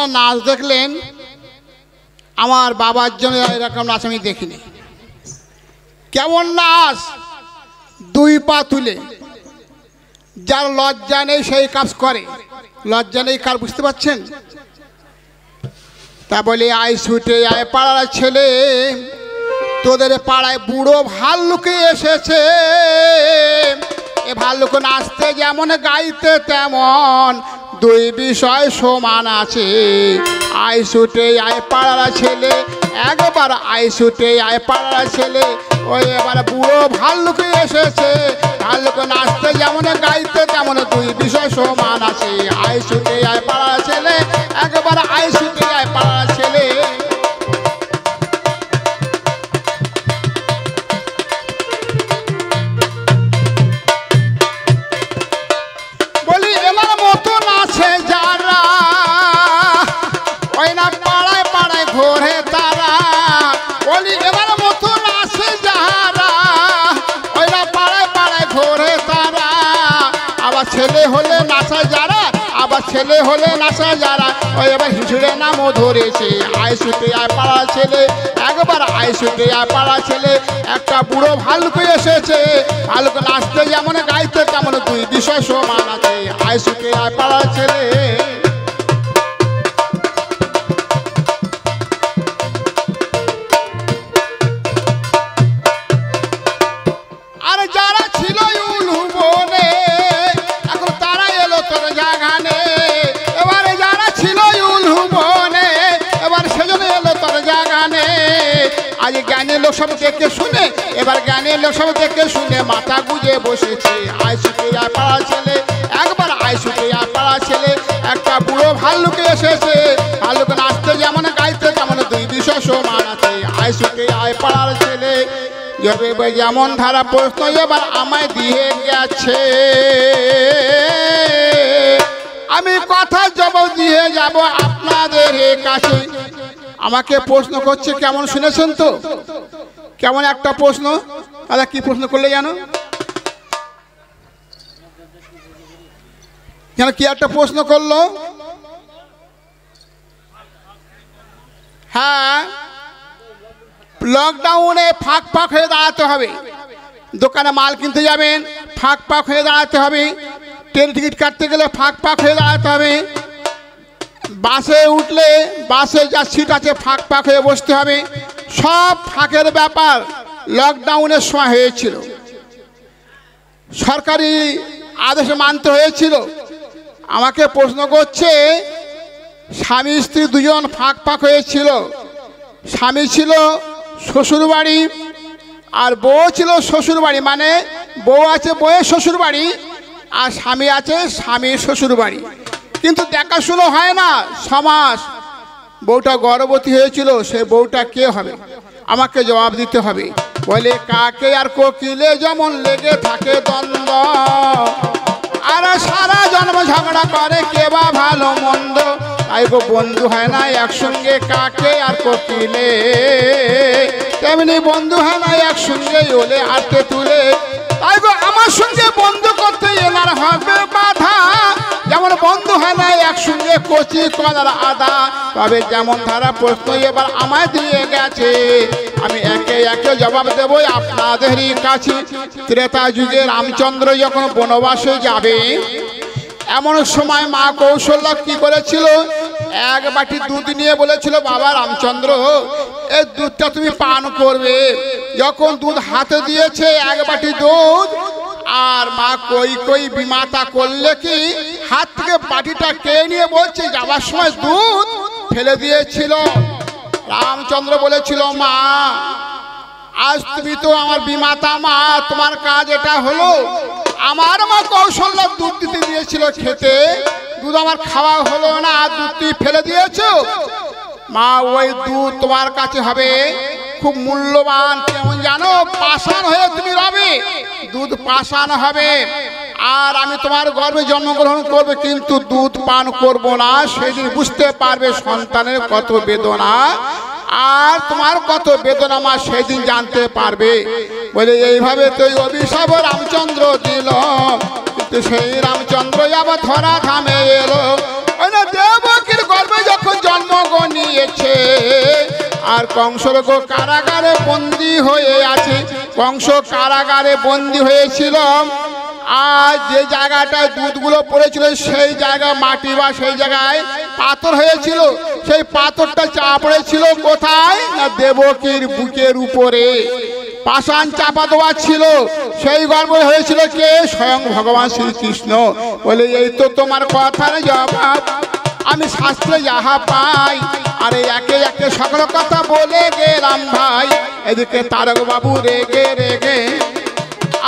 আপনারা নাচ দেখলেন, আমার বাবার জন্য এরকম নাচ আমি দেখিনি। কেমন নাচ, দুই পা তুলে, যার লজ্জা নেই সেই কাজ করে, লজ্জা নেই কার, বুঝতে পারছেন? তা বলি আয় ছুটে আয় পাড়ার ছেলে, তোদের পাড়ায় বুড়ো ভাল্লুকে এসেছে। এ ভাল্লুক নাচতে যেমন গাইতে তেমন, দুই বিষয় সমান আছে। আয় ছুটে আয় পাড়ার ছেলে, একবার আয় ছুটে আয় পাড়ার ছেলে। ওই এবার বুড়ো ভাল্লুকে এসেছে, ভাল্লুক নাচতে যেমন গাইতে তেমন, দুই বিষয় সমান আছে। আয় ছুটে আয় পাড়ার ছেলে, একবার আয় ছুটে আয় পাড়ার ছেলে। বলি এবার মতো নাচে যারা, ওই না পাড়ায় পাড়ায় ঘোরে তারা। বলি এবার মতো নাচে যারা, ওই না পাড়ায় পাড়ায় ঘোরে তারা। আবার ছেলে হলে নাচা যারা, আবার ছেলে হলে নাচা যারা। ওই এবার হিঁচড়ে নামও ধরেছে। আয় ছুটে আয় পাড়ার ছেলে, একবার আয় ছুটে আয় পাড়ার ছেলে। একটা বুড়ো ভাল্লুক এসেছে, ভাল্লুক নাচতে যেমন গাইতে তেমন, দুই বিষয় সমান আছে। আয় ছুটে আয় পাড়ার ছেলে। আর যারা ছিল উলুবনে, এখন তারা এলো তোর জাগানে। এবারে যারা ছিল উলুবনে, এবার সেজন্য এলো তোর জাগানে। আজ জ্ঞানের লোক সব দেখে শুনে, এবার জ্ঞানের লোক সব দেখে শুনে মাথা গুজে বসেছে। আয় ছুটে আয় পাড়ার ছেলে, একবার আয় ছুটে আয় পাড়ার ছেলে। একটা বুড়ো ভাল্লুক এসেছে, ভাল্লুক নাচতে যেমন গাইতে তেমন, দুই বিষয় সমান আছে। আয় ছুটে আয় পাড়ার ছেলে। যেমন ধারা প্রশ্ন এবার আমায় দিয়ে গেছে, আমি কথা জবাব দিয়ে যাব আপনাদের কাছে। আমাকে প্রশ্ন করছে, কেমন শুনেছেন তো? কেমন একটা প্রশ্ন? দাদা কি প্রশ্ন করলে জানো? কেন কি একটা প্রশ্ন করলো? হ্যাঁ, লকডাউনে ফাঁক ফাঁক হয়ে দাঁড়াতে হবে। দোকানে মাল কিনতে যাবেন, ফাঁক ফাঁক হয়ে দাঁড়াতে হবে। ট্রেন টিকিট কাটতে গেলে ফাঁক ফাঁক হয়ে দাঁড়াতে হবে। বাসে উঠলে বাসে যা সিট আছে ফাঁক ফাঁক হয়ে বসতে হবে। সব ফাঁকের ব্যাপার লকডাউনের সময় হয়েছিল, সরকারি আদেশে মানতে হয়েছিল। আমাকে প্রশ্ন করছে, স্বামী স্ত্রী দুজন ফাঁক ফাঁক হয়েছিল। স্বামী ছিল শ্বশুর বাড়ি আর বউ ছিল শ্বশুর বাড়ি, মানে বউ আছে বউয়ের শ্বশুর বাড়ি আর স্বামী আছে স্বামীর শ্বশুর বাড়ি। কিন্তু দেখাশুনো হয় না সমাজ। বউটা গর্ভবতী হয়েছিল, সে বউটা কে হবে? আমাকে জবাব দিতে হবে। বলে কাকে আর কোকিলে যেমন লেগে থাকে দ্বন্দ্ব, আর সারা জন্ম ঝগড়া করে কে বা ভালো মন্দ। তাই গো বন্ধু হয় না একসঙ্গে কাকে আর কোকিলে, তেমনি বন্ধু হয় না একসঙ্গে ওলে আটে তুলে। তাই গো আমার সঙ্গে বন্ধু করতে এনার হবে বাধা, যেমন বন্ধু হয় না একসঙ্গে কচি কলার আদা। তবে যেমন ধারা প্রশ্ন এবার আমায় দিয়ে গেছে, আমি একে একে জবাব দেবো আপনাদেরই কাছে। ত্রেতা যুগে রামচন্দ্র যখন বনবাসে যাবে, এমন সময় মা কৌশল্যা কি করেছিল, এক বাটি দুধ নিয়ে বলেছিল, বাবা রামচন্দ্র এই দুধটা তুমি পান করবে। যখন দুধ হাতে দিয়েছে এক বাটি দুধ, আর মা কই কই বিমাতা করলে কি হাত থেকে বাটিটা কে নিয়ে বলছে যাবার সময় দুধ ফেলে দিয়েছিল। রামচন্দ্র বলেছিল, মা আজ তুমি তো আমার বিমাতা মা, তোমার কাজ এটা হলো। আমার মা কৌশল্যা দুধ দিতে দিয়েছিল খেতে, দুধ আমার খাওয়া হলো না, দুধ তুমি ফেলে দিয়েছো। মা ওই দুধ তোমার কাছে হবে খুব মূল্যবান, কেমন জানো পাষাণ হয়ে তুমি রবে, দুধ পাষাণ হবে। আর আমি তোমার গর্ভে জন্মগ্রহণ করবে, কিন্তু দুধ পান করব না। সেদিন বুঝতে পারবে সন্তানের কত বেদনা, আর তোমার কত বেদনা মা সেদিন জানতে পারবে। বলে এইভাবে তো অভিশাপ রামচন্দ্র দিল, কিন্তু সেই রামচন্দ্র আবার ধরা ধামে এলো। দেবকীর গর্ভে গর্ভে যখন জন্মগ্রহণ নিয়েছে, আর কংসর কারাগারে বন্দী হয়ে আছে। কংস কারাগারে বন্দী হয়েছিল, আর যে জায়গাটায় দুধগুলো পড়েছিল সেই জায়গা মাটি বা সেই জায়গায় পাথর হয়েছিল। সেই পাথরটা চাপা পড়েছিল কোথায় না দেবকীর বুকের উপরে পাষাণ চাপা দেওয়া ছিল। সেই গর্ভ হয়েছিল কে? স্বয়ং ভগবান শ্রীকৃষ্ণ। বলে এই তো তোমার কথার জবাব আমি শাস্ত্রে যাহা পাই। আরে একে একে সকল কথা বলে গেলাম ভাই। এদিকে তারক বাবু রেগে রেগে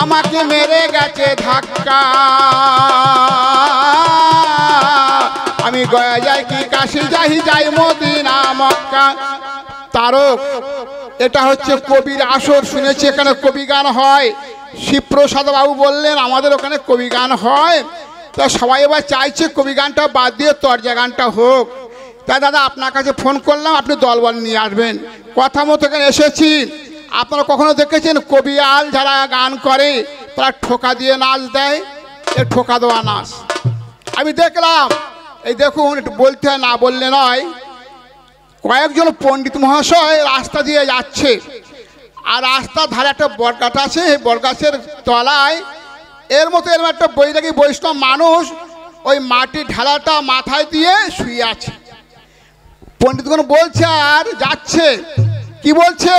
আমাকে মেরে গেছে ধাক্কা। আমি গয়া যাই কি কাশি যাই মদিনা মক্কা। তারক, এটা হচ্ছে কবির আসর, শুনেছি এখানে কবি গান হয়। শিবপ্রসাদ বাবু বললেন আমাদের ওখানে কবি গান হয়। তা সবাই এবার চাইছে কবি গানটা বাদ দিয়ে তরজা গানটা হোক। তাই দাদা আপনার কাছে ফোন করলাম, আপনি দলবল নিয়ে আসবেন। কথা মতো এখানে এসেছি। আপনারা কখনো দেখেছেন কবিয়াল যারা গান করে তারা ঠোকা দিয়ে নাচ দেয়? এ ঠোকা দেওয়া নাচ আমি দেখলাম। এই দেখুন, একটু বলতে হয়, না বললে নয়। কয়েকজন পণ্ডিত মহাশয় রাস্তা দিয়ে যাচ্ছে, আর রাস্তার ধারে একটা বটগাছ আছে। এই বটগাছের তলায় এর মতো এরকম একটা বৈরাগী বৈষ্ণব মানুষ ওই মাটির ঢালাটা মাথায় দিয়ে শুয়ে আছে। পণ্ডিতগণ বলছে আর যাচ্ছে, কি বলছে?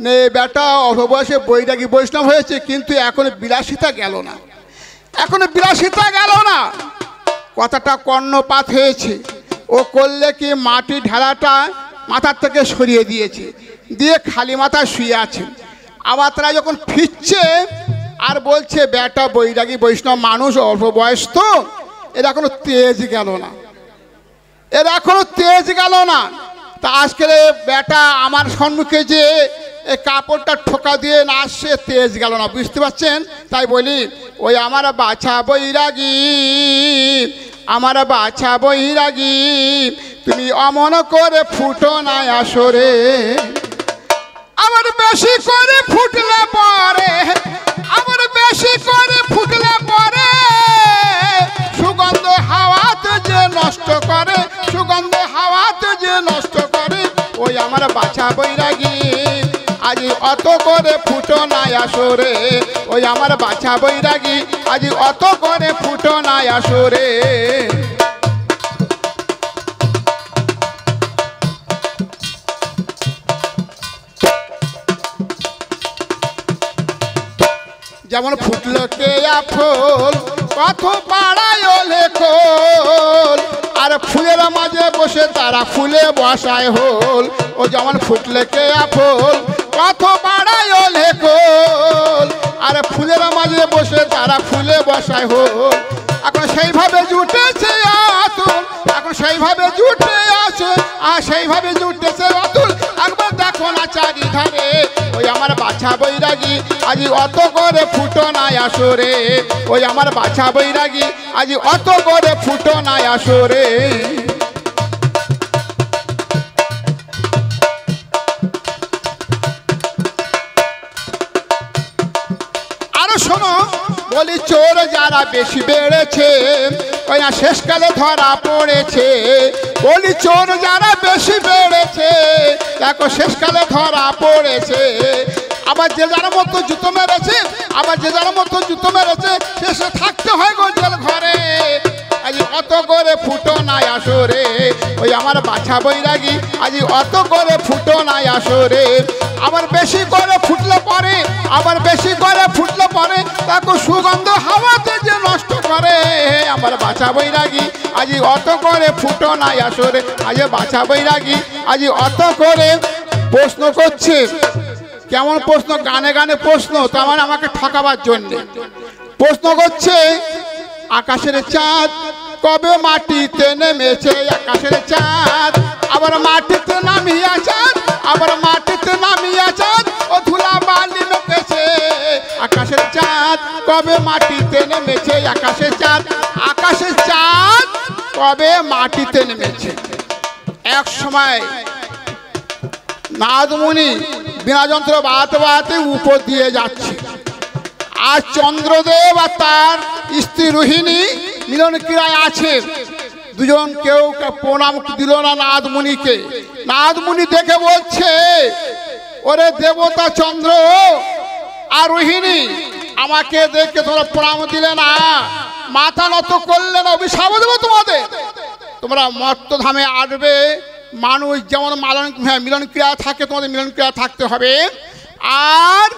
নে বেটা অল্প বয়সে বৈরাগী বৈষ্ণব হয়েছে, কিন্তু এখনো বিলাসিতা গেল না, এখনো বিলাসিতা গেল না। কথাটা কর্ণপাত হয়েছে। ও করলে কি মাটির ঢালাটা মাথার থেকে সরিয়ে দিয়েছে, দিয়ে খালি মাথায় শুয়ে আছে। আবার তারা যখন ফিরছে আর বলছে বেটা বৈরাগী বৈষ্ণব মানুষ অল্প বয়স তো, এর এখনো তেজ গেল না, এর এখনো তেজ গেল না। তা আজকে বেটা আমার সম্মুখে যে এই কাপড়টা ঠোকা দিয়ে নাচছে, তেজ গেল না, বুঝতে পারছেন? তাই বলি ওই আমার বাছা বৈরাগী, আমার বাছা বৈরাগী, তুমি অমন করে ফুটো না আসরে। আমার বেশি করে ফুটলে পরে, আমার বেশি করে ফুটলে পরে সুগন্ধ হাওয়াতে যে নষ্ট করে, সুগন্ধ হাওয়াতে যে নষ্ট করে। ওই আমার বাছা বৈরাগী আজি অত করে ফুটো না আসরে। ওই আমার বাছা বৈরাগী আজি অত করে ফুটো না আসরে। যেমন ফুটল কেয়া ফুল কত পাড়ায় লেখল, আর ফুলের মাঝে বসে তারা ফুলে বসায় হোল। ও যেমন ফুটলে কেয়া ফুল কত পাড়ায় লেখল, আর ফুলের মাঝে বসে তারা ফুলে বসায় হোল। এখন সেইভাবে জুটেছে অতুল, এখন সেইভাবে জুটে আছে, আর সেইভাবে জুটেছে অতুল। একবার দেখো না চারিধারে ওই আমার বাছা বৈরাগী আজি অত করে ফুটো না আসরে। ওই আমার বাছা বৈরাগী আজি অত করে ফুটো না আসরে। আরো শোনো, বলি চোর যারা বেশি বেড়েছে ওই না শেষকালে ধরা পড়েছে। বলি চোর যারা বেশি বেড়েছে দেখো শেষকালে ধরা পড়েছে। আবার যে যার মতো জুতো মেরেছে, আবার যে যার মতো জুতো মেরেছে শেষে থাকতে হয় গোজল ঘরে। আজ অত করে ফুটো না আসরে। ওই আমার বাছা বৈরাগী আজ অত করে ফুটো না আসরে। আবার বেশি করে ফুটলে পরে, আবার বেশি করে ফুটলে পরে তাকে সুগন্ধ হাওয়াতে যে নষ্ট করে। আমার বাছা বৈরাগী আজ অত করে ফুটো না আসরে। আজ বাছা বৈরাগী আজ অত করে প্রশ্ন করছে। কেমন প্রশ্ন? গানে গানে প্রশ্ন, তার মানে আমাকে ঠকাবার জন্যে প্রশ্ন করছে। আকাশের চাঁদ কবে মাটিতে নেমেছে? আকাশের চাঁদ আবার মাটিতে নামিয়া চাঁদ, আবার মাটিতে নামিয়া চাঁদ ও ধুলা বালি মেপেছে। আকাশের চাঁদ কবে মাটিতে নেমেছে? আকাশের চাঁদ, আকাশের চাঁদ কবে মাটিতে নেমেছে? এক সময় নারদমুনি বিনা যন্ত্র বাড়াতে বাড়াতে উপর দিয়ে যাচ্ছে, আর চন্দ্রদেব আর তার স্ত্রী রোহিণী মিলন ক্রিয়ায় আছে। দুজন কেউ প্রণাম দিল না নাদমুনিকে। নাদমুনি দেখে বলছে, ওরে দেবতা চন্দ্র আর রোহিণী, আমাকে দেখে তোমরা প্রণাম দিলে না, মাথা নত করলে না, অভিশাপ দেবো তোমাদের। তোমরা মর্তধামে আসবে, মানুষ যেমন মিলন ক্রিয়া থাকে, তোমাদের মিলন ক্রিয়া থাকতে হবে, আর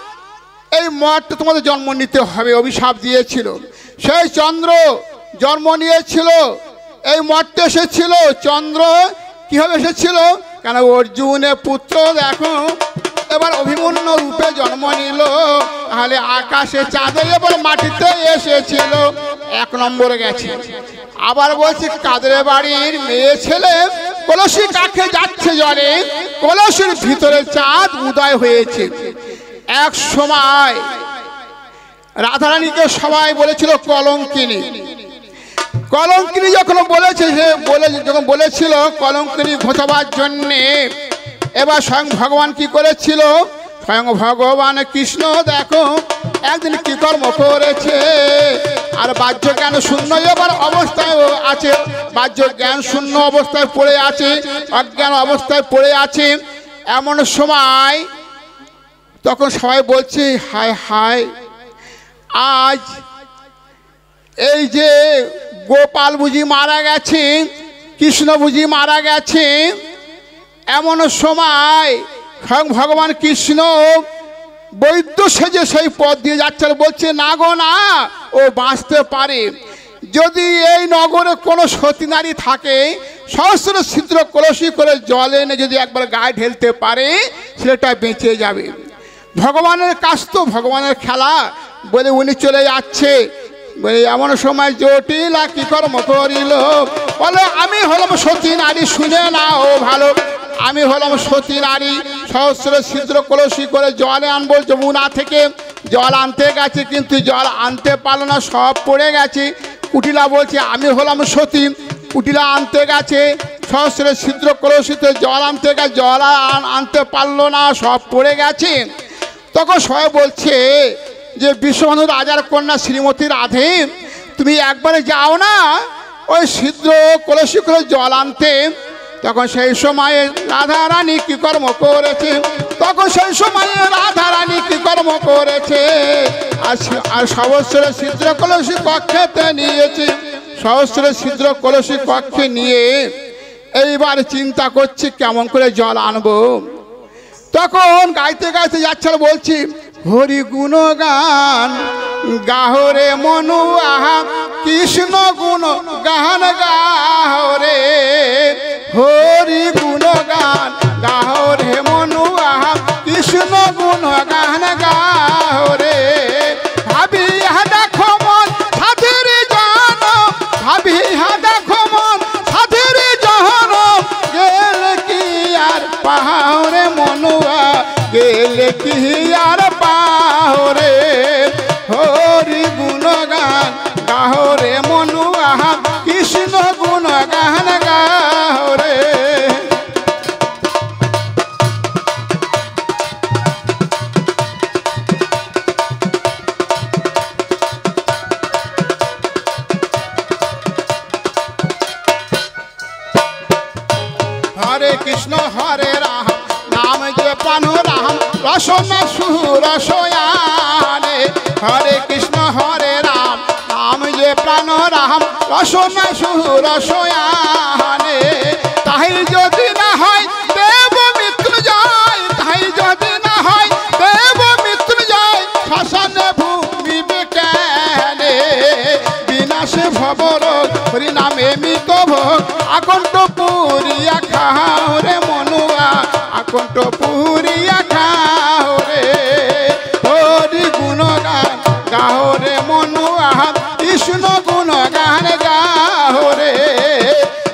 এই মর্তে তোমাদের জন্ম নিতে হবে, অভিশাপ দিয়েছিল। সেই চন্দ্র জন্ম নিয়েছিল, এই মর্তে এসেছিল। চন্দ্র কিভাবে এসেছিল? কেন অর্জুনের পুত্র দেখো এবার অভিমন্যু রূপে জন্ম নিল, তাহলে আকাশে চাঁদে এবার মাটিতে এসেছিল। 1 নম্বর গেছে। আবার বলছি কাদের বাড়ির মেয়ে ছেলে কলসি কাছে যাচ্ছে জলে, কলসির ভিতরে চাঁদ উদয় হয়েছে। এক সময় রাধারানীকে সবাই বলেছিল কলঙ্কিনী। কলঙ্কিনী যখন বলেছিল কলঙ্কিনী ঘোচাবার জন্যে, এবার স্বয়ং ভগবান কি করেছিল? স্বয়ং ভগবান কৃষ্ণ দেখো একদিন কি কর্ম করেছে, আর বাহ্য জ্ঞান শূন্য এবার অবস্থায় আছে, বাহ্য জ্ঞান শূন্য অবস্থায় পড়ে আছে, অজ্ঞান অবস্থায় পড়ে আছে। এমন সময় তখন সবাই বলছে, হায় হায়, আজ এই যে গোপাল বুঝি মারা গেছে, কৃষ্ণ বুঝি মারা গেছে। এমন সময় স্বয়ং ভগবান কৃষ্ণ বৈদ্য সেজে সেই পথ দিয়ে যাচ্ছে, বলছে না গো না, ও বাঁচতে পারে। যদি এই নগরে কোনো সতী নারী থাকে, সহস্র ছিদ্র কলসি করে জল এনে যদি একবার গায়ে ঢেলতে পারে, ছেলেটা বেঁচে যাবে। ভগবানের কাজ তো, ভগবানের খেলা বলে উনি চলে যাচ্ছে। বলে এমন সময় জটিলা কি কর্ম করিল, বলে আমি হলাম সতী নারী, শুনে না ও ভালো, আমি হলাম সতী নারী। সহস্র ছিদ্র কলসি করে জল আনবো যমুনা থেকে, জল আনতে গেছে কিন্তু জল আনতে পারলো না, সব পড়ে গেছে। কুটিলা বলছে আমি হলাম সতী, কুটিলা আনতে গেছে, সহস্র ছিদ্র কলসিতে জল আনতে গেছে, জল আনতে পারলো না, সব পড়ে গেছে। তখন সবাই বলছে যে বিশ্ববন্ধু রাজার কন্যা শ্রীমতী রাধে, তুমি একবারে যাও না ওই ছিদ্র কলসি করে জল আনতে। তখন সেই সময়ে রাধারানী কি কর্ম করেছে, তখন সেই সময়ে রাধারানী কি কর্ম করেছে, আর সহস্র ছিদ্র কলসি কক্ষেতে নিয়েছে। সহস্র ছিদ্র কলসি কক্ষে নিয়ে এইবার চিন্তা করছি কেমন করে জল আনবো। তখন গাইতে গাইতে যাচ্ছে, বলছি হরি গুণগান গাহরে মনু আহা, কৃষ্ণ গুণ গান গাহরে, হরি গুণগান গাহরে মনু আহা, কৃষ্ণ গুণ গান গাহরে। ভাবি দেখো মন সাধের জন, ভাবি দেখো মন সাধের জন, গেলে কি আর পাহাড়ে মনুয়া, গেলে কি আর পাহরে, হরি গুণগান গাহরে মনু আহা, কৃষ্ণ গুণ গান গাহরে। হরে কৃষ্ণ হরে রাম, নাম যে প্রাণ রাম, রসনা সুরসয়ানে। হরে কৃষ্ণ হরে রাম, নাম যে প্রাণ রাম, রসনা সুরসয়ানে। তাই যদি না হয় দেব মৃত্যুঞ্জয়, তাই যদি না হয় দেব মৃত্যুঞ্জয়, শ্মশানে ভূমি বিজ্ঞানে। বিনাশে ভবরোগ হরি নামে মৃত ভোগ, আকণ্ঠ পুরিয়া খাও রে মনুয়া, আকণ্ঠ পুরিয়া খাও রে। হরি গুণগান গাও রে মনুয়া, কৃষ্ণ গুণগান গাও রে।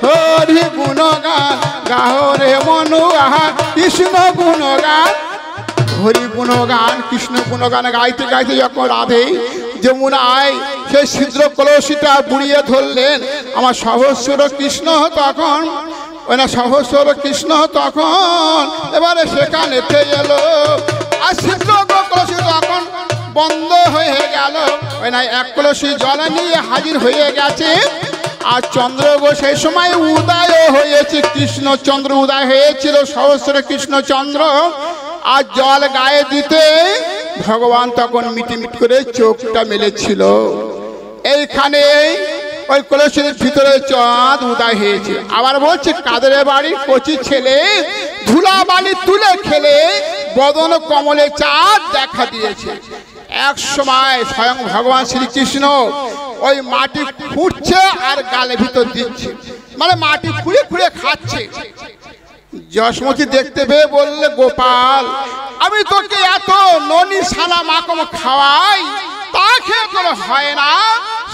হরি গুণগান গাও রে মনুয়া, কৃষ্ণ গুণগান। হরি গুণগান কৃষ্ণ গুণগান গাইতে গাইতে যখন রাধে যমুনায় সেই ছিদ্র কলসিটা বুড়িয়ে ধরলেন, আমার সহস্র কৃষ্ণ তখন, ওই না সহস্র কৃষ্ণ তখন এবারে সেখানে এলো, আর ছিদ্র কলসি তখন বন্ধ হয়ে গেল। ওই না এক কলসি জল নিয়ে হাজির হয়ে গেছে আর চন্দ্র গো সেই সময় উদয় হয়েছে, কৃষ্ণচন্দ্র উদয় হয়েছিল, সহস্র কৃষ্ণচন্দ্র। আর জল গায়ে দিতে ভগবান তখন মিটিমিট করে চোখটা মেলেছিল। এইখানে ওই কলসের ভিতরে চাঁদ উদয় হয়েছে। আবার বলছে কাদের বাড়ির কচি ছেলে ধুলা বালি তুলে খেলে বদন কমলে চাঁদ দেখা দিয়েছে। এক সময় স্বয়ং ভগবান শ্রীকৃষ্ণ ওই মাটি খুঁড়ছে আর গালে ভিতর দিচ্ছে, মানে মাটি খুঁড়ে খুঁড়ে খাচ্ছে। যশোমতী দেখতে পেয়ে বললে, গোপাল আমি তোকে এত ননি সানা মাকম খাওয়াই, তা খেয়ে তোর হয় না,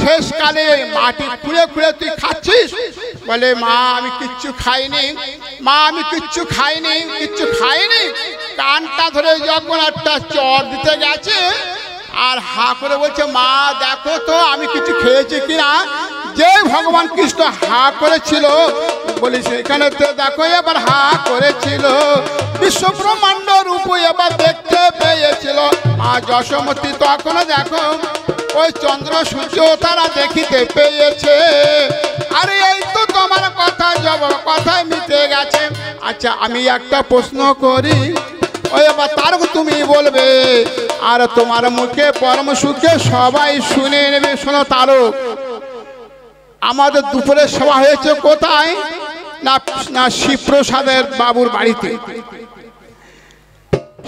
শেষকালে মাটি খুঁড়ে খুঁড়ে তুই খাচ্ছিস? বলে মা আমি কিচ্ছু খাইনি, মা আমি কিচ্ছু খাইনি, কিচ্ছু খাইনি। কানটা ধরে যখন একটা চর দিতে গেছে আর হা করে বলছে, মা দেখো তো আমি কিছু খেয়েছি কিনা। যে ভগবান কৃষ্ণ হা করেছিল, বলি সেখানে তো দেখো এবার হা করেছিল, বিশ্ব ব্রহ্মাণ্ড রূপ এবার দেখতে পেয়েছিল। মা যশোমতী তখন দেখো ওই চন্দ্র সূর্য তারা দেখিতে পেয়েছে। আরে এই তো তোমার কথা জবাব কথায় মিটে গেছে। আচ্ছা আমি একটা প্রশ্ন করি, ওই এবার তারক তুমি বলবে আর তোমার মুখে পরম সুখে সবাই শুনে নেবে। শোনো তারক, আমাদের দুপুরে সভা হয়েছে কোথায়? না না শিবপ্রসাদের বাবুর বাড়িতে।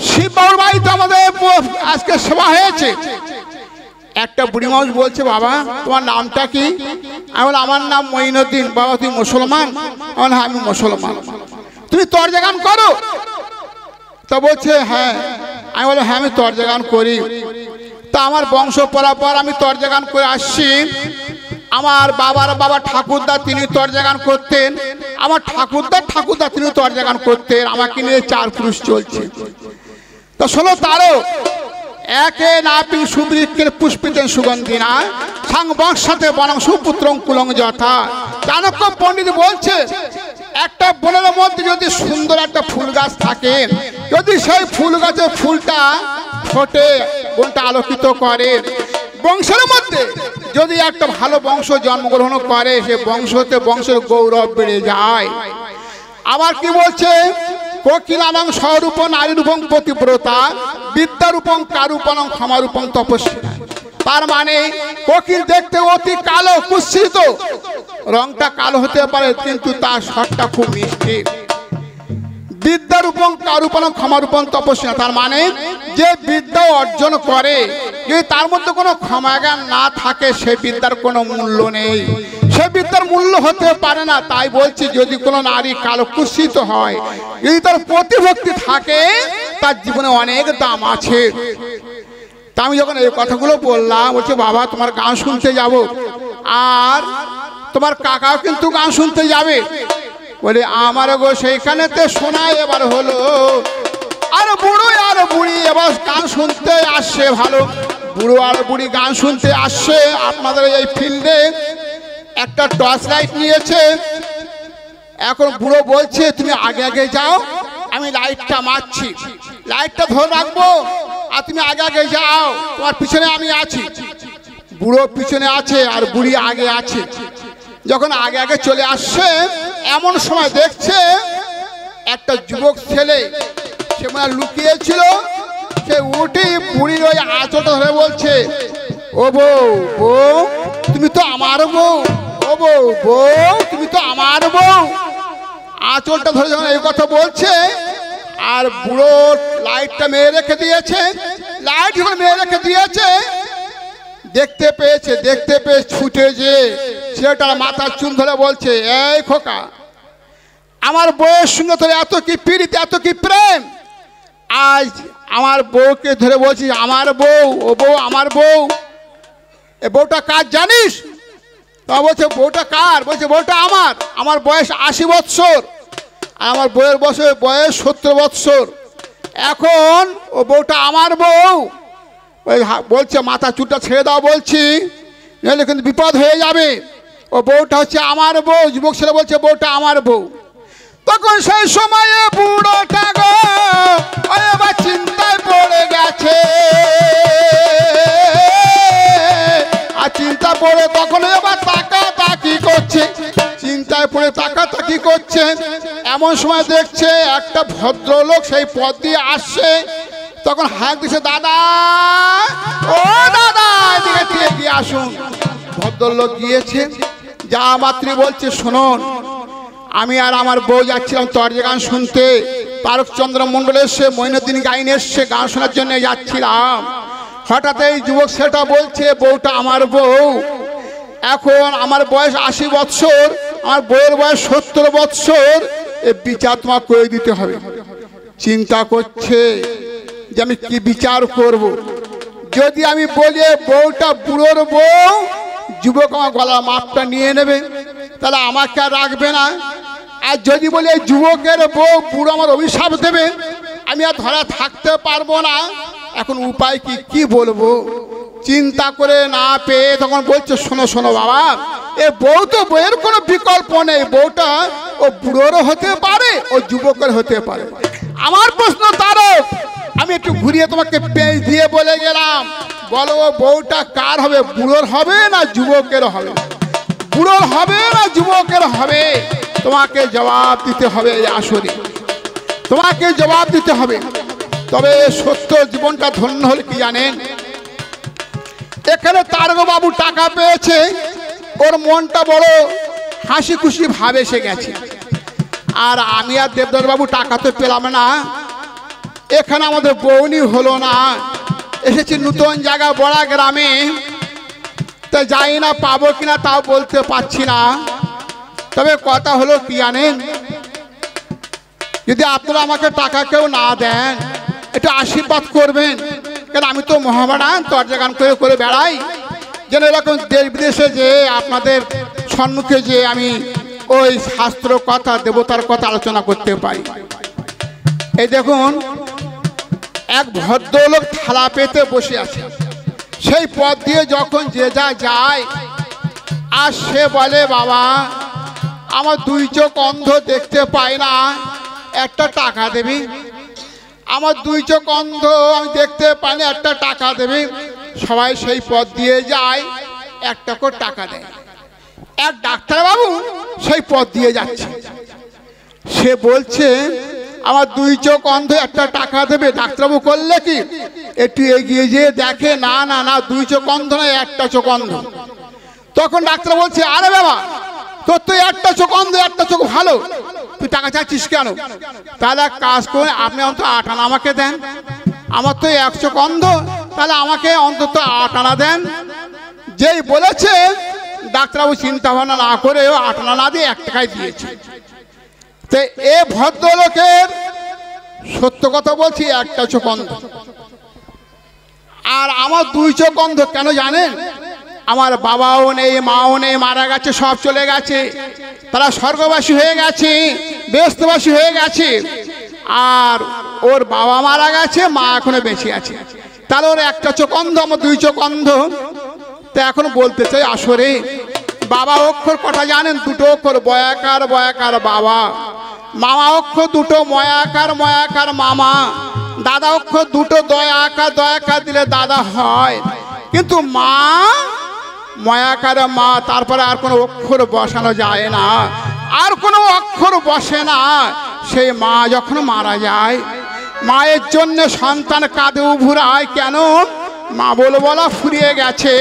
শিব বাবুর বাড়িতে আমাদের আজকে সভা হয়েছে। একটা বুড়ি মানুষ বলছে, বাবা তোমার নামটা কি? আমি বলি আমার নাম মঈনুদ্দিন। বাবা তুই মুসলমান? হ্যাঁ আমি মুসলমান। তুমি তরজা গান করো? তা বলছে হ্যাঁ। আমি বলি হ্যাঁ আমি তরজা গান করি। তা আমার বংশ পরাপর আমি তরজা গান করে আসছি। আমার বাবার বাবা ঠাকুরদা তিনি তরজা গান করতেন, আমার ঠাকুরদা তিনি তরজা গান করতেন। আমাকে নিয়ে 4 পুরুষ চলছে। তো শোনো তারও, একে নাপি সুবৃক্ষের পুষ্পিতেন সুগন্ধিনা সাং বংশাতে বনং সুপুত্রং কুলং যথা। চাণক্য পণ্ডিত বলছে, একটা বনের মধ্যে যদি সুন্দর একটা ফুল গাছ থাকে, যদি সেই ফুল গাছের ফুলটা ফোটে, বনটা আলোকিত করে, বংশের মধ্যে যদি একটা ভালো বংশ জন্মগ্রহণ করে, সে বংশতে বংশের গৌরব বেড়ে যায়। আবার কি বলছে, কোকিলানাং স্বরূপ নারী রূপং পতিব্রতা বিদ্যারূপং কারূপণং ক্ষমারূপং তপস্বী। তার মানে কোকিল দেখতে অতি কালো কুৎসিত, রংটা কালো হতে পারে কিন্তু তার স্বরটা খুব মিষ্টি। বিদ্যারূপং কারূপণং ক্ষমারূপং তপস্বী, তার মানে যে বিদ্যা অর্জন করে যদি তার মধ্যে কোনো ক্ষমাজ্ঞান না থাকে, সে বিদ্যার কোনো মূল্য নেই, সে বিদ্যার মূল্য হতে পারে না। তাই বলছি যদি কোনো নারী কালো কুৎসিত হয়, যদি তার প্রতিভক্তি থাকে, তার জীবনে অনেক দাম আছে। তা আমি যখন এই কথাগুলো বললাম, বলছে বাবা তোমার গান শুনতে যাব, আর তোমার কাকাও কিন্তু গান শুনতে যাবে। বলে আমারও গো সেইখানেতে শোনা এবার হলো, আর বুড়ো আর বুড়ি এবার গান শুনতে আসছে। ভালো, বুড়ো আর বুড়ি গান শুনতে আসছে। আপনাদের এই ফিল্ডে একটা টর্চ লাইট নিয়েছে। এখন বুড়ো বলছে তুমি আগে আগে যাও, আমি লাইটটা মারছি, লাইটটা ধরে রাখবো, আর তুমি আগে আগে যাও, তোমার পিছনে আমি আছি। বুড়ো পিছনে আছে আর বুড়ি আগে আছে। যখন আগে আগে চলে আসছে, এমন সময় দেখছে একটা যুবক ছেলে, সে মানে লুকিয়েছিল, সে উঠে বুড়ির ওই আঁচলটা ধরে বলছে, ও বউ, বউ তুমি তো আমার বউ, ও বউ, বউ তুমি তো আমার বউ। আঁচলটা ধরে যখন এই কথা বলছে, আর বুড়ো লাইটটা মেরে রেখে দিয়েছে। লাইট যখন মেরে রেখে দিয়েছে, দেখতে পেয়েছে ছুটে যে ছেলেটার মাথার চুল ধরে বলছে, এই খোকা আমার বউয়ের সঙ্গে তোর এত কি পীড়িত, এত কি প্রেম, আজ আমার বউকে ধরে বলছি আমার বউ, ও বউ আমার বউ, এ বউটা কার জানিস? তা বলছে বউটা কার? বলছে বউটা আমার, আমার বয়স 80 বৎসর আর আমার বউয়ের বয়স 70 বৎসর। এখন ও বউটা আমার বউ। ওই বলছে মাথা চুলটা ছেড়ে দাও বলছি, নাহলে কিন্তু বিপদ হয়ে যাবে। ও বউটা হচ্ছে আমার বউ। যুবক ছেলে বলছে বউটা আমার বউ। তখন সেই সময়ে বুড়োটা গো এবার চিন্তায় পড়ে গেছে, আর চিন্তা পড়ে তখন এবার তাকাতাকি করছে। ছোটাছুটি করছে, এমন সময় দেখছে একটা ভদ্রলোক সেই পথ দিয়ে আসছে। তখন হাঁক দিছে, দাদা ও দাদা এদিকে এগিয়ে আসুন। ভদ্রলোক গিয়েছে, যা মাতৃ বলছে, শুনুন আমি আর আমার বউ যাচ্ছিলাম তর্জে গান শুনতে। তারকচন্দ্র মণ্ডল এসে মঈনুদ্দিন গাইন এসছে, গান শোনার জন্য যাচ্ছিলাম। হঠাৎ এই যুবক সেটা বলছে, বউটা আমার বউ, এখন আমার বয়স 80 বৎসর, আমার বউয়ের বয়স 70 বৎসর, এ বিচার তোমাকে করে দিতে হবে। চিন্তা করছে যে আমি কি বিচার করব। যদি আমি বলি বউটা বুড়োর বউ, যুবক আমার গলার মাপটা নিয়ে নেবে, তাহলে আমাকে আর রাখবে না। আর যদি বলি এই যুবকের বউ, বুড়ো আমার অভিশাপ দেবে, আমি আর ধরা থাকতে পারবো না। এখন উপায় কি বলবো? চিন্তা করে না পেয়ে তখন বলছে, শোনো শোনো বাবা, এ বউ তো বউয়ের কোনো বিকল্প নেই। বউটা ও বুড়োরও হতে পারে, ও যুবকের হতে পারে। আমার প্রশ্ন তারক, আমি একটু ঘুরিয়ে তোমাকে পেঁচ দিয়ে বলে গেলাম, বলো ও বউটা কার হবে? বুড়োর হবে না যুবকের হবে? বুড়োর হবে না যুবকের হবে? তোমাকে জবাব দিতে হবে। এই আসরে তোমাকে জবাব দিতে হবে। তবে সত্য জীবনটা ধন্য হলে কি জানেন, এখানে তারক বাবু টাকা পেয়েছে, ওর মনটা বড় হাসি খুশি ভাবে এসে গেছে। আর আমি আর দেবদাস বাবু টাকা তো পেলাম না, এখানে আমাদের বউনি হলো না। এসেছি নতুন জায়গা, বড়া গ্রামে, তা যাই না পাবো কিনা তাও বলতে পারছি না। তবে কথা হলো কি জানেন, যদি আপনারা আমাকে টাকা কেউ না দেন, একটু আশীর্বাদ করবেন। কেন আমি তো মহাবাড়ান তর্জা গান করে করে বেড়াই, যেন এরকম দেশ বিদেশে যে আপনাদের সম্মুখে যে আমি ওই শাস্ত্র কথা, দেবতার কথা আলোচনা করতে পারি। এই দেখুন, এক ভদ্রলোক থালা পেতে বসে আছে। সেই পথ দিয়ে যখন যে যা যায়, আর সে বলে, বাবা আমার 2 চোখ অন্ধ, দেখতে পাই না, একটা টাকা দেবি। আমার 2 চোখ অন্ধ, আমি দেখতে পাই না, একটা টাকা দেবি। সবাই সেই পথ দিয়ে যায়, একটা করে টাকা দেয়। এক ডাক্তারবাবু সেই পথ দিয়ে যাচ্ছে, সে বলছে আমার 2 চোখ অন্ধ, একটা টাকা দেবে। ডাক্তারবাবু করলে কি, একটু এগিয়ে যেয়ে দেখে, না না না, 2 চোখ অন্ধ নয়, একটা চোখ অন্ধ। তখন ডাক্তার বলছে, আরে বাবা তোর তো একটা চোখ অন্ধ, একটা চোখ ভালো, তুই টাকা চাচ্ছিস কেন? তাহলে এক কাজ করে আপনি অন্তত 8 আনা আমাকে দেন। আমার তো 1 চোখ অন্ধ, তাহলে আমাকে অন্তত 8 আনা দেন। যেই বলেছে, ডাক্তারবাবু চিন্তা ভাবনা না করে 8 আনা না দিয়ে 1 টাকায় দিয়েছে। তো এ ভদ্রলোকের সত্য কথা বলছি, একটা চোখ অন্ধ। আর আমার 2 চোখ অন্ধ কেন জানেন? আমার বাবাও নেই, মাও নেই, মারা গেছে, সব চলে গেছে। তারা স্বর্গবাসী হয়ে গেছে, বেহেশতবাসী হয়ে গেছে। আর ওর বাবা মারা গেছে, মা এখনো বেঁচে আছে। তাহলে ওর একটা চোখ অন্ধ, আমার 2 চোখ অন্ধ। তা এখন বলতে চাই, আসরে বাবা অক্ষর কটা জানেন? 2টো অক্ষর, বয়াকার বয়াকার বাবা। মামা অক্ষর 2টো, ময়াকার ময়াকার মামা। দাদা অক্ষর 2টো, দয়াকার দয়াকার দিলে দাদা হয়। কিন্তু মা ময়াকার মা, তারপরে আর কোনো অক্ষর বসানো যায় না, আর কোনো অক্ষর বসে না। সেই মা যখন মারা যায়, মায়ের জন্য সন্তান কাঁদে উভুরায়। কেন? মা বলে বলা ফুরিয়ে গেছে,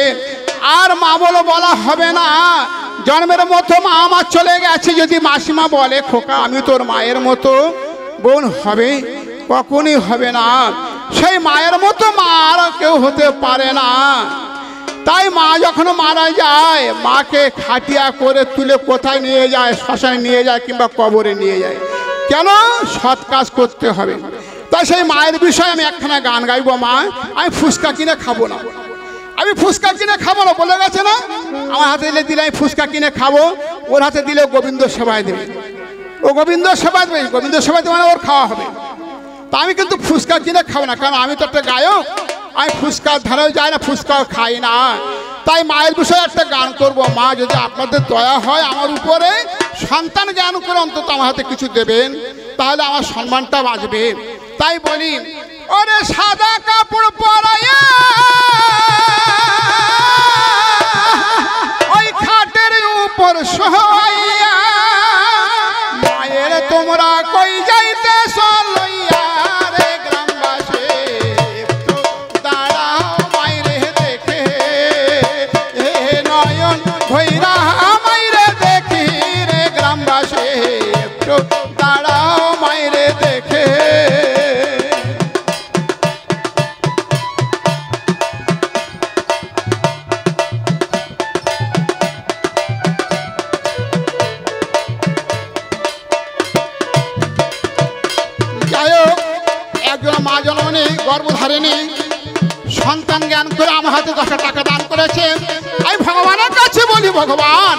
আর মা বলে বলা হবে না। জন্মের মতো মা আমার চলে গেছে, যদি মাসিমা বলে, খোকা আমি তোর মায়ের মতো বোন হবে, কখনই হবে না। সেই মায়ের মতো মা আর কেউ হতে পারে না। তাই মা যখন মারা যায়, মাকে খাটিয়া করে তুলে কোথায় নিয়ে যায়? শ্মশানে নিয়ে যায় কিংবা কবরে নিয়ে যায়। কেন? সৎ কাজ করতে হবে। তাই সেই মায়ের বিষয়ে আমি একখানা গান গাইবো। মা, আমি ফুচকা কিনে খাবো না, আমি ফুচকা কিনে খাবো না বলে গেছে না। আমার হাতে দিলে আমি ফুচকা কিনে খাবো, ওর হাতে দিলে গোবিন্দ সেবায় দেবে। ও গোবিন্দ সেবায় দেবে, গোবিন্দ সেবায় দেবে মানে ওর খাওয়া হবে। তা আমি কিন্তু ফুচকা কিনে খাবো না, কারণ আমি তো একটা গায়ক, আমি ফুচকার ধারেও যাই না, ফুচকাও খাই না। তাই মায়ের বিষয়ে একটা গান করবো। মা, যদি আপনাদের দয়া হয় আমার উপরে, সন্তান জ্ঞান করে অন্তত আমার হাতে কিছু দেবেন, তাহলে আমার সম্মানটা বাঁচবে। তাই বলি, ওরে সাদা কাপড় পরাইয়া ওই খাটের উপর শোয়াইয়া সন্তান জ্ঞান করে আমার হাতে 10 টাকা দান করেছে। আমি ভগবানের কাছে বলি, ভগবান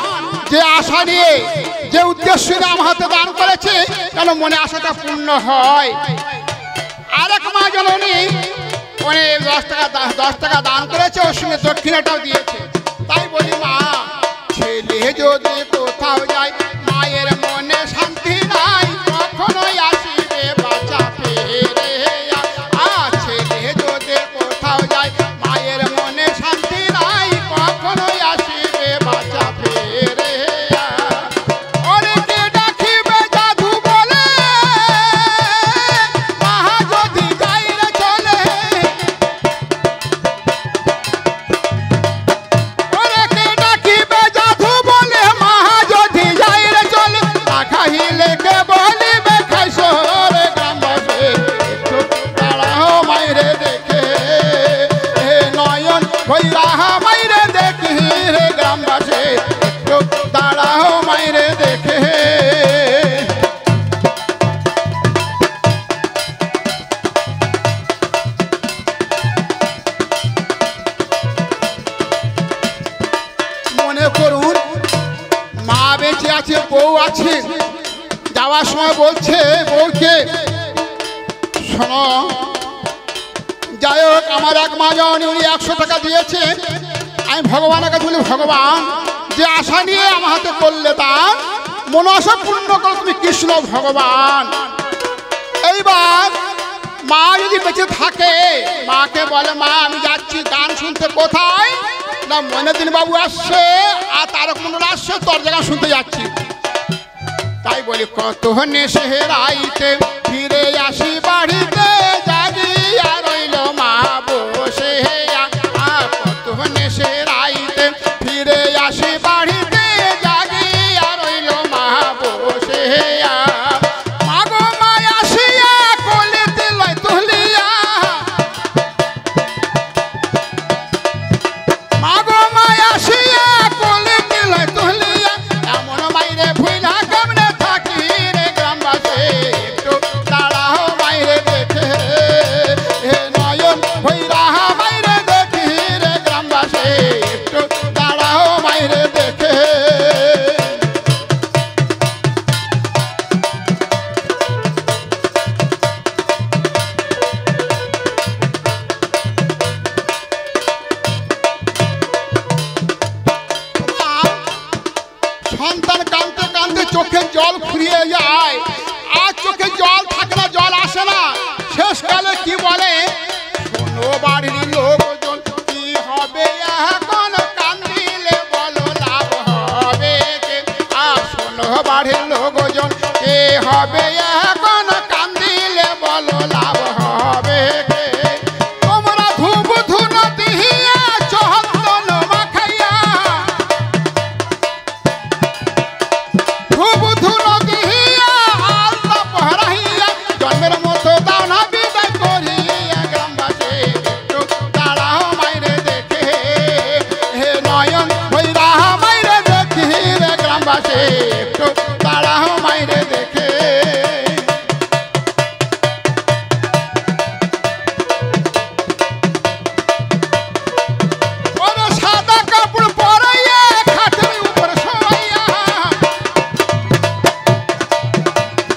যে আশা নিয়ে যে উদ্দেশ্য নিয়ে আমার হাতে দান করেছে যেন মনে আশাটা পূর্ণ হয়। আরেক মা জননী উনি 10 টাকা দান করেছে, ওর সঙ্গে দক্ষিণাটাও দিয়েছে। তাই বলি মা, ছেলে যদি কোথাও যায় মায়ের মনে শান্তি নাই, কখনোই আসিবে বাঁচা ফেরে। ছেলে যদি কোথাও যায় মায়ের মনে শান্তি নাই, কখনোই আসিবে বাঁচা ফেরে। অনেকে ডাকিবে জাদু বলে, মা যদি যাইরে চলে। অনেকে ডাকিবে জাদু বলে, মা যদি যাইরে চলে। খাইলে কে বলিবে খাইছো রে গ্রামবাসী, একটু দাঁড়াও মাইরে দেখে। নয়ন ভৈরা মাইরে দেখি রে গ্রামবাসী, একটু দাঁড়াও মাইরে দেখে। মনে করুন মা বেঁচে আছে, বউ আছে, যাওয়ার সময় বলছে বউকে, শোনো যাই হোক আমার এক মা জননী উনি 100 টাকা দিয়েছে। আমি ভগবানের কাছে বলি, ভগবান যে আশা নিয়ে আমার হাতে করলে দান, মন আশা পূর্ণ করো তুমি কৃষ্ণ ভগবান। এইবার মা যদি বেঁচে থাকে, মাকে বলে মা আমি যাচ্ছি গান শুনতে। কোথায় না মইনুদ্দিন বাবু আসছে আর তারক মণ্ডল আসছে, তোর জায়গা শুনতে যাচ্ছি। তাই বলি কত নেশে রাইতে ফিরে আসি বাড়িতে, জাগিয়া রইল মা বসে। কত নেশে রাইতে ফিরে আসি বাড়িতে, জাগিয়া রইল মা বসে। মাগো মা আসিয়া কোলেতে লয় তুলিয়া, মাগো মা আসিয়া কোলেতে লয় তুলিয়া। এমন মাইরে ভুইলা কেমনে থাকি রে গ্রামবাসী, একটু দাঁড়াও মাইরে দেখে। নয়ন ভৈরা মাইরে দেখি রে গ্রামবাসী, একটু দাঁড়াও মাইরে দেখে। সন্তান কাঁদতে কাঁদতে চোখে জল ফুরিয়ে যায়, আর চোখে জল থাকে না, জল আসে না। শেষকালে কি বলে, শোনো বাড়ির লোকজন কি হবে এখন, কান্দিলে বলো লাভ হবে কে। শোনো বাড়ির লোকজন কে হবে এখন, কান্দিলে বলো লাভ হবে কে। তোমরা ধূপ ধুন দিহিয়া চন্দন মাখাইয়া, ধূপ ধুন দিহিয়া আলতা পহরাইয়া, জন্মের মতো দাও না বিদায় করিয়া গ্রামবাসী, একটু দাঁড়াও মাইরে দেখে। নয়ন ভৈরা মাইরে দেখি রে গ্রামবাসী, একটু দাঁড়াও মাইরে দেখে। ওরে সাদা কাপড় পরাইয়া খাটের উপর শোয়াইয়া,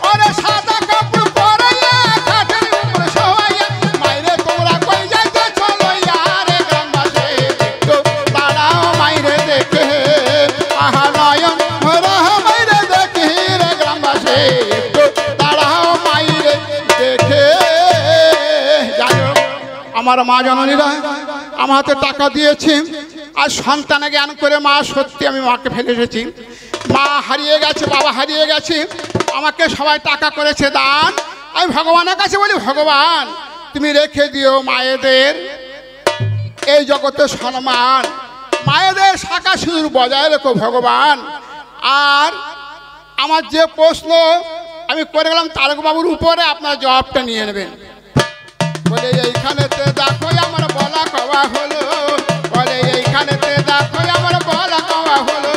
ওরে সাদা কাপড় পরাইয়া খাটের উপর শোয়াইয়া। মাইরে তোমরা কই যাইতে চলইয়া রে গ্রামবাসী, একটু দাঁড়াও মাইরে দেখে। নয়ন ভৈরা মাইরে দেখি রে গ্রামবাসী, একটু দাঁড়াও মাইরে দেখে। যাই হোক আমার মা জননীরা আমার হাতে টাকা দিয়েছে, আর সন্তানে জ্ঞান করে মা সত্যি আমি মাকে ফেলে এসেছি। মা হারিয়ে গেছে, বাবা হারিয়ে গেছে, আমাকে সবাই টাকা করেছে দান। আমি ভগবানের কাছে বলি, ভগবান তুমি রেখে দিও মায়েদের এই জগতে সম্মান, মায়েদের শাখা সিঁদুর বজায় রেখো ভগবান। আর আমার যে প্রশ্ন আমি করে গেলাম তারকবাবুর উপরে আপনার জবাবটা নিয়ে নেবেন। বলে এইখানেতে দেখো আমার বলা কওয়া হলো, বলে এইখানেতে দেখো আমার বলা কওয়া হলো।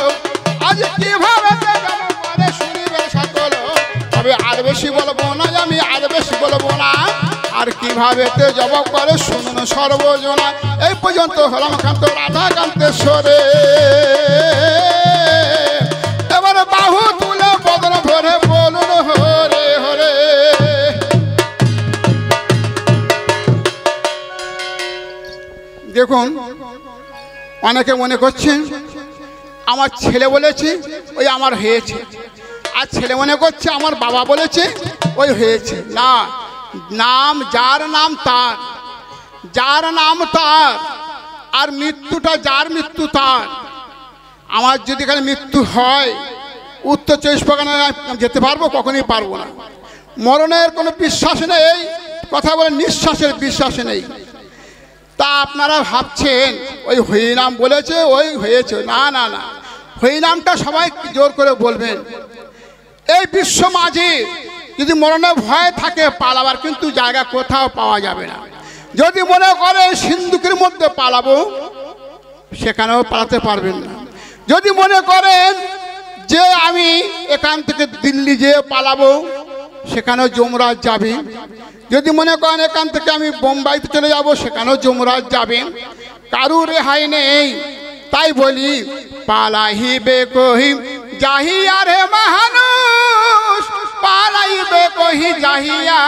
আজ কিভাবে শুনিবে সকল, তবে আর বেশি বলবো না, আমি আর বেশি বলবো না। আর আর কিভাবে জবাব করে শুনুন সর্বজনা। এই পর্যন্ত হলাম কান্ত রাধাকান্তেশ্বরে। এবারে বাহু তুলে বদন ভরে বলুন হরে হরে। দেখুন অনেকে মনে করছেন আমার ছেলে বলেছে ওই আমার হয়েছে, আর ছেলে মনে করছে আমার বাবা বলেছে ওই হয়েছে। না, নাম যার নাম তার, যার নাম তার, আর মৃত্যুটা যার মৃত্যু তার। আমার যদি এখানে মৃত্যু হয় উত্তর 24 পরগনায় যেতে পারবো? কখনই পারবো না। মরণের কোনো বিশ্বাস নেই, কথা বলে নিঃশ্বাসের বিশ্বাস নেই। তা আপনারা ভাবছেন ওই হরিনাম বলেছে ওই হয়েছে। না না না, হরিনামটা সবাই জোর করে বলবেন। এই বিশ্ব মাঝে যদি মরণের ভয় থাকে পালাবার কিন্তু জায়গা কোথাও পাওয়া যাবে না। যদি মনে করে সিন্ধুকের মধ্যে পালাবো সেখানেও পালাতে পারবেন না। যদি মনে করেন যে আমি এখান থেকে দিল্লি যেয়ে পালাবো সেখানেও যমরাজ যাবে। যদি মনে করেন এখান থেকে আমি বোম্বাইতে চলে যাব সেখানেও যমরাজ যাবে। কারু রেহাই নেই। তাই বলি পালাইবে কহি যাহিয়া রে মানুষ, পালাইবে কহি যাহিয়া।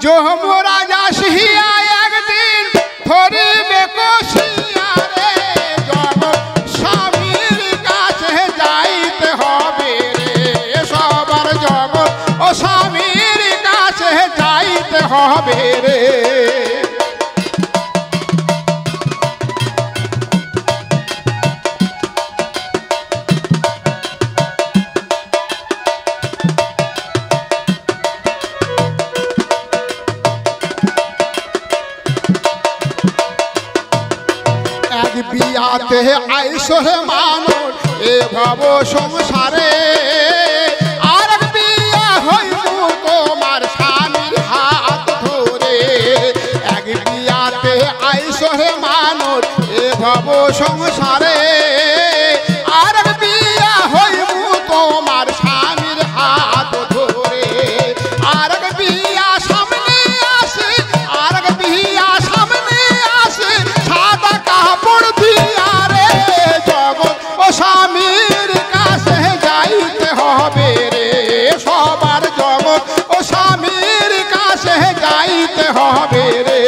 যমরাজ আসিয়া একদিন ধরিবে কষিয়া রে। জগৎ স্বামীর কাছে যাইতে হবে রে, সবার জগৎ ও স্বামীর কাছে যাইতে হবে রে। বিয়াতে আইসো হে মানুষ এ ভব সংসারে, আর বিয়া হইব তোমার স্বামীর হাত ধরে। এক বিয়াতে আইসো হে মানুষ এ ভব সংসারে, আর বিয়া হইব তোমার স্বামীর হাত ধরে। আর বিয়া সামনে আসে, আর বিয়া সামনে আসে, সাদা কাপড় দিয়া রে। জগৎ ও স্বামীর কাছে যাইতে হবে রে, সবার জগৎ ও স্বামীর কাছে যাইতে হবে রে।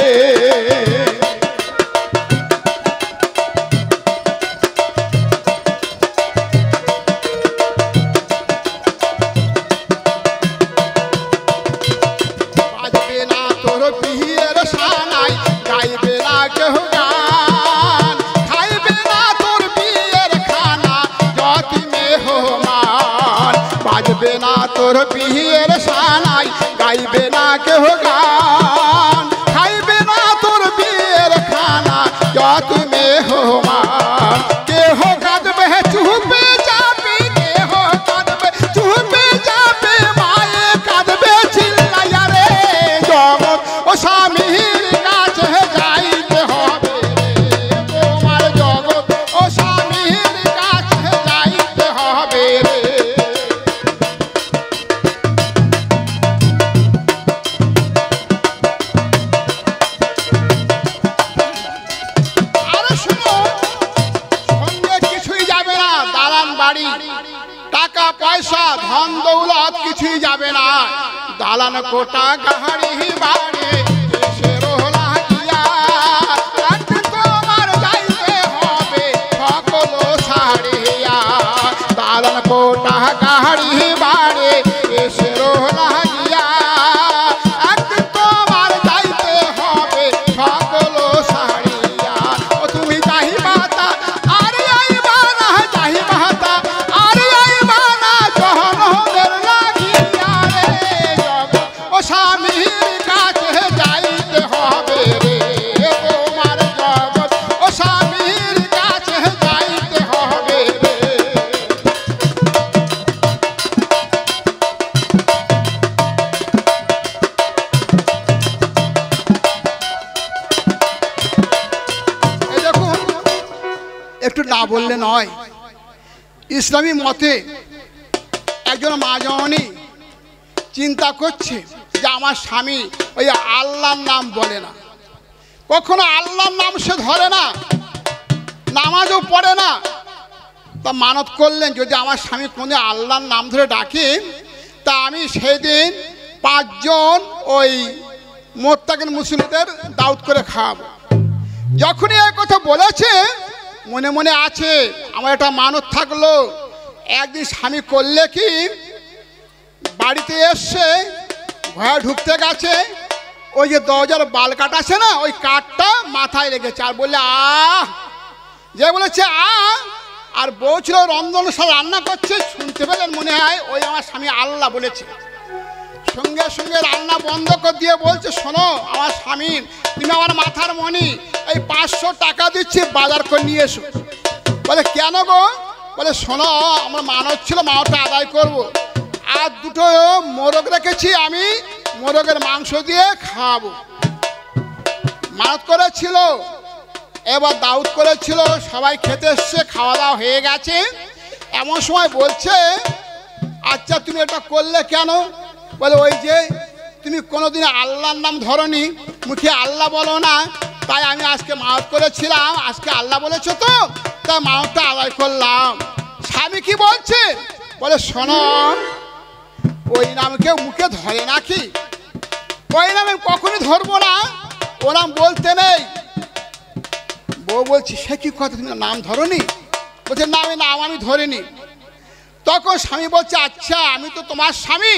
বাজবে না তোর বিয়ের সানাই, গাইবে না কেহ গান, খাইবে না তোর বিয়ের খানা যতি মেহমান। বাজবে না তোর বিয়ের সানাই, গাইবে না কেহ গান, খাইবে না তোর বিয়ের খানা যতি মেহমান। কেহ কাঁদবে চুপে যাবে, কেহ কাঁদবে চুপে যাবে, মায়ে কাঁদবে চিল্লাইয়া রে। জগৎ ও স্বামীর কাছে যাইতে হবে রে, তোমার জগৎ ও স্বামীর কাছে যাইতে হবে রে। আরে শুনো, সঙ্গে কিছুই যাবে না, দালান বাড়ি, টাকা পয়সা ধন দৌলত কিছুই যাবে না। দালান কোটা গাড়ি বাড়ি দেশের লাগিয়া, একদিন তোমার যাইতে হবে সকল ছাড়িয়া। দালান কোটা গাড়ি বাড়ি দেশের লাগিয়া, একদিন তোমার যাইতে হবে সকল ছাড়িয়া। ও তুমি যাইবা তা আরে আইবা না, যাইবা তা আরে আইবা না, জহনদের লাগিয়া রে। জগৎ ও স্বামীর কাছে যাইতে হবে রে, তোমার জগৎ ও স্বামীর কাছে যাইতে হবে রে। এই দেখুন, একটু না বললে নয়। ইসলামী মতে একজন মা জননী চিন্তা করছে যে আমার স্বামী ওই আল্লাহর নাম বলে না, কখনো আল্লাহর নাম সে ধরে না, নামাজও পড়ে না। তা মানত করলেন যদি আমার স্বামী কোনো আল্লাহর নাম ধরে ডাকে তা আমি সেদিন 5 জন ওই মোত্তাকিন মুসলিমদের দাওয়াত করে খাওয়াবো। যখনই এই কথা বলেছে মনে মনে আছে আমার একটা মানত থাকলো, একদিন স্বামী করলে কি বাড়িতে এসছে ঘরে ঢুকতে গেছে, ওই যে দরজার বাল কাঠ আছে না, ওই কাঠটা মাথায় লেগেছে আর বললে যে বলেছে আর বউ ছিল রন্ধন সব রান্না করছে, শুনতে পেলেন মনে হয় ওই আমার স্বামী আল্লাহ বলেছে। সঙ্গে সঙ্গে রান্না বন্ধ করে দিয়ে বলছে শোনো আমার স্বামী তুমি আমার মাথার মণি, এই 500 টাকা দিচ্ছি বাজার করে নিয়ে এসো। বলে কেন গো? বলে শোনো আমার মানত ছিল মানতটা আদায় করব, আর 2টো মোরগ রেখেছি আমি মোরগের মাংস দিয়ে খাওয়াবো। মানত করেছিল, এবার দাওয়াত করেছিল, সবাই খেতে এসছে, খাওয়া দাওয়া হয়ে গেছে। এমন সময় বলছে আচ্ছা তুমি এটা করলে কেন? বলে ওই যে তুমি কোনোদিন আল্লাহর নাম ধরনি, মুখে আল্লাহ বলো না, তাই আমি আজকে মানত করেছিলাম, আজকে আল্লাহ বলেছো তো তাই মানতটা আদায় করলাম। স্বামী কি বলছে? বলে শোনো ওই নাম কেউ মুখে ধরে নাকি? ওই নাম আমি কখনই ধরবো না, ও নাম বলতে নেই। বউ বলছি সে কি কথা তুমি নাম ধরনি? বলছে না আমি নাম আমি ধরিনি। তখন স্বামী বলছে আচ্ছা আমি তো তোমার স্বামী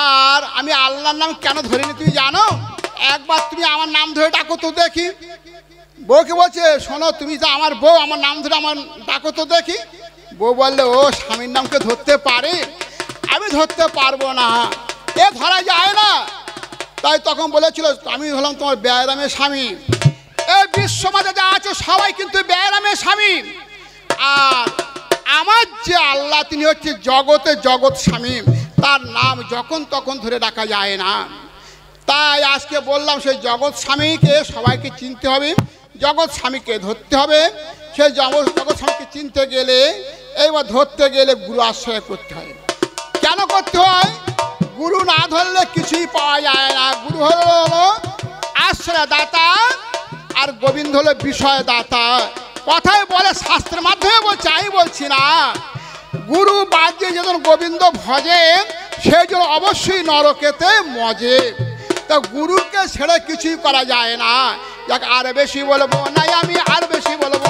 আর আমি আল্লাহর নাম কেন ধরিনি তুমি জানো? একবার তুমি আমার নাম ধরে ডাকো তো দেখি। বউকে বলছে শোনো তুমি তো আমার বউ, আমার নাম ধরে আমার ডাকো তো দেখি। বউ বললে ও স্বামীর নামকে ধরতে পারে? আমি ধরতে পারবো না, এ ধরা যায় না। তাই তখন বলেছিল আমি হলাম তোমার বেয়ারামের স্বামী। এই বিশ্ব সমাজে যা আছে সবাই কিন্তু বেয়ারামের স্বামী, আর আমার যে আল্লাহ তিনি হচ্ছে জগতে জগৎ স্বামী, তার নাম যখন তখন ধরে ডাকা যায় না। তাই আজকে বললাম সেই জগৎ স্বামীকে সবাইকে চিনতে হবে, জগৎ স্বামীকে ধরতে হবে। সেই জগৎ স্বামীকে চিনতে গেলে এইবার ধরতে গেলে গুরু আশ্রয় করতে হয়। কেন করতে হয়? গুরু না ধরলে কিছুই পাওয়া যায় না। গুরু হলো আশ্রয় দাতা আর গোবিন্দ হলো বিষয় দাতা। কথাই বলে শাস্ত্রের মাধ্যমে বলছে, আমি বলছি না। গুরু বাদ দিয়ে যখন গোবিন্দ ভজে সেই জন্য অবশ্যই নরকেতে মজে। তা গুরুকে ছেড়ে কিছুই করা যায় না। যাক আর বেশি বলবো নাই আমি, আর বেশি বলবো